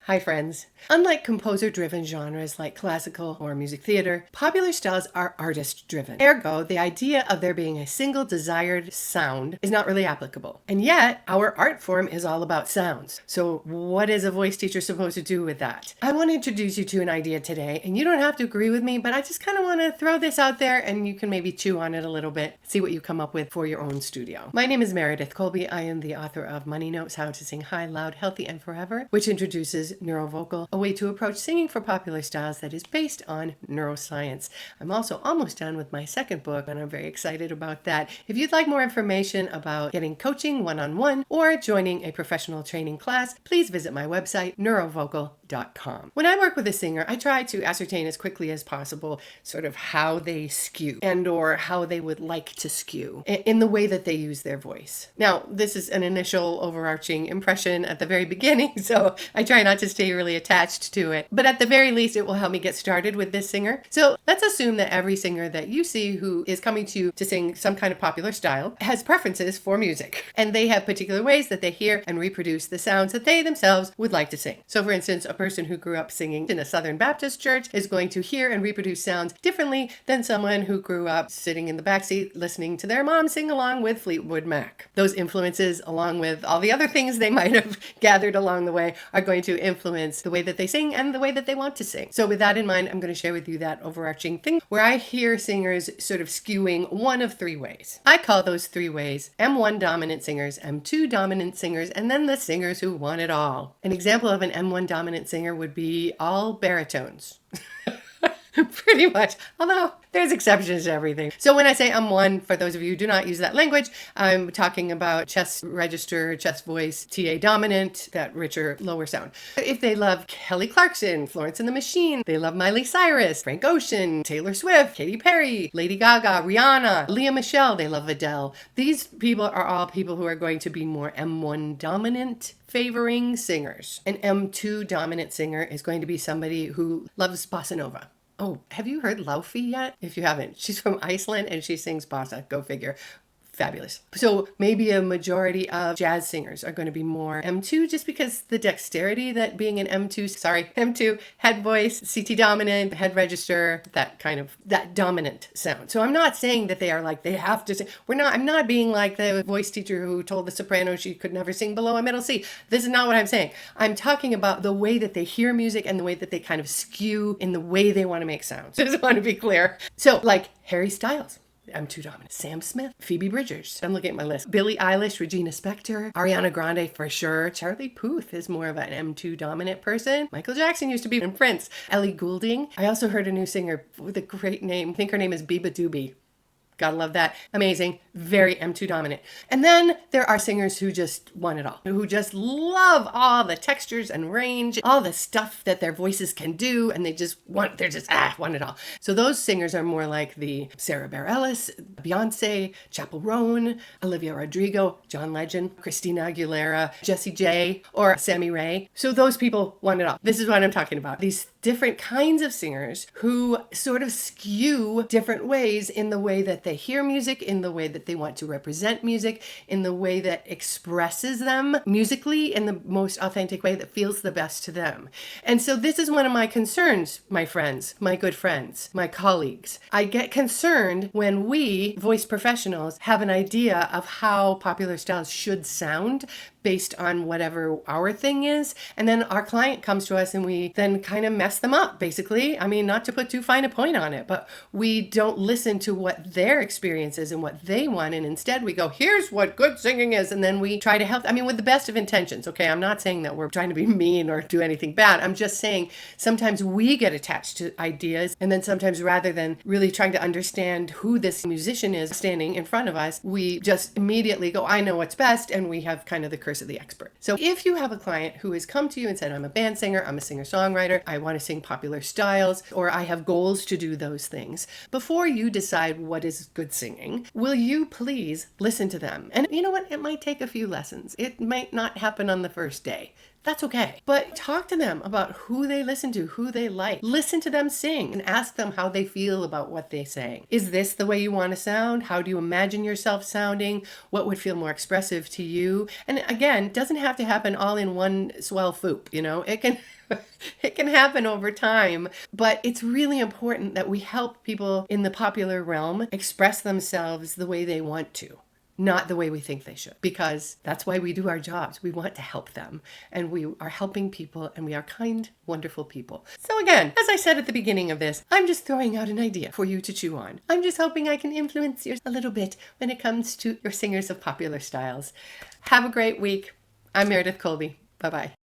Hi, friends. Unlike composer-driven genres like classical or music theater, popular styles are artist-driven. Ergo, the idea of there being a single desired sound is not really applicable. And yet, our art form is all about sounds. So what is a voice teacher supposed to do with that? I want to introduce you to an idea today, and you don't have to agree with me, but I just kind of want to throw this out there and you can maybe chew on it a little bit, see what you come up with for your own studio. My name is Meredith Colby. I am the author of Money Notes, How to Sing High, Loud, Healthy, and Forever, which introduces NeuroVocal, a way to approach singing for popular styles that is based on neuroscience. I'm also almost done with my second book, and I'm very excited about that. If you'd like more information about getting coaching one-on-one or joining a professional training class, please visit my website, neurovocal.com. When I work with a singer, I try to ascertain as quickly as possible sort of how they skew and or how they would like to skew in the way that they use their voice. Now, this is an initial overarching impression at the very beginning, so I try not to stay really attached to it. But at the very least, it will help me get started with this singer. So let's assume that every singer that you see who is coming to you to sing some kind of popular style has preferences for music. And they have particular ways that they hear and reproduce the sounds that they themselves would like to sing. So for instance, a person who grew up singing in a Southern Baptist church is going to hear and reproduce sounds differently than someone who grew up sitting in the backseat listening to their mom sing along with Fleetwood Mac. Those influences, along with all the other things they might have gathered along the way, are going to influence the way that they sing and the way that they want to sing. So with that in mind, I'm going to share with you that overarching thing where I hear singers sort of skewing one of three ways. I call those three ways M1 dominant singers, M2 dominant singers, and then the singers who want it all. An example of an M1 dominant singer would be all baritones. Pretty much, although there's exceptions to everything. So when I say M1, for those of you who do not use that language, I'm talking about chest register, chest voice, TA dominant, that richer, lower sound. If they love Kelly Clarkson, Florence and the Machine, they love Miley Cyrus, Frank Ocean, Taylor Swift, Katy Perry, Lady Gaga, Rihanna, Leah Michelle, they love Adele. These people are all people who are going to be more M1 dominant favoring singers. An M2 dominant singer is going to be somebody who loves bossa nova. Oh, have you heard Laufey yet? If you haven't, she's from Iceland and she sings bossa. Go figure. Fabulous. So maybe a majority of jazz singers are going to be more M2 just because the dexterity that being an M2 head voice, CT dominant, head register, that dominant sound. So I'm not saying that they are like, they have to sing. I'm not being like the voice teacher who told the soprano she could never sing below a middle C. This is not what I'm saying. I'm talking about the way that they hear music and the way that they kind of skew in the way they want to make sounds. I just want to be clear. So like Harry Styles. M2 dominant. Sam Smith, Phoebe Bridgers. I'm looking at my list. Billie Eilish, Regina Spektor, Ariana Grande for sure. Charlie Puth is more of an M2 dominant person. Michael Jackson used to be in Prince. Ellie Goulding. I also heard a new singer with a great name. I think her name is Biba Doobie. Gotta love that. Amazing. Very M2 dominant. And then there are singers who just want it all, who just love all the textures and range, all the stuff that their voices can do, and want it all. So those singers are more like the Sarah Bareilles, Beyonce, Chappell Roan, Olivia Rodrigo, John Legend, Christina Aguilera, Jessie J, or Sammy Ray. So those people want it all. This is what I'm talking about. These different kinds of singers who sort of skew different ways in the way that they hear music, in the way that they want to represent music, in the way that expresses them musically in the most authentic way that feels the best to them. And so this is one of my concerns, my friends, my good friends, my colleagues. I get concerned when we, voice professionals, have an idea of how popular styles should sound based on whatever our thing is. And then our client comes to us and we then kind of mess them up, basically. I mean, not to put too fine a point on it, but we don't listen to what their experience is and what they want. And instead we go, here's what good singing is. And then we try to help. I mean, with the best of intentions. Okay. I'm not saying that we're trying to be mean or do anything bad. I'm just saying sometimes we get attached to ideas. And then sometimes rather than really trying to understand who this musician is standing in front of us, we just immediately go, I know what's best. And we have kind of the curse of the expert. So if you have a client who has come to you and said, I'm a band singer, I'm a singer-songwriter, I want to sing popular styles, or I have goals to do those things, before you decide what is is good singing, will you please listen to them? And you know what? It might take a few lessons. It might not happen on the first day. That's okay. But talk to them about who they listen to, who they like. Listen to them sing and ask them how they feel about what they say. Is this the way you want to sound? How do you imagine yourself sounding? What would feel more expressive to you? And again, it doesn't have to happen all in one swell foop, you know? It can it can happen over time, but it's really important that we help people in the popular realm express themselves the way they want to, not the way we think they should, because that's why we do our jobs. We want to help them, and we are helping people, and we are kind, wonderful people. So again, as I said at the beginning of this, I'm just throwing out an idea for you to chew on. I'm just hoping I can influence you a little bit when it comes to your singers of popular styles. Have a great week. I'm Meredith Colby. Bye-bye.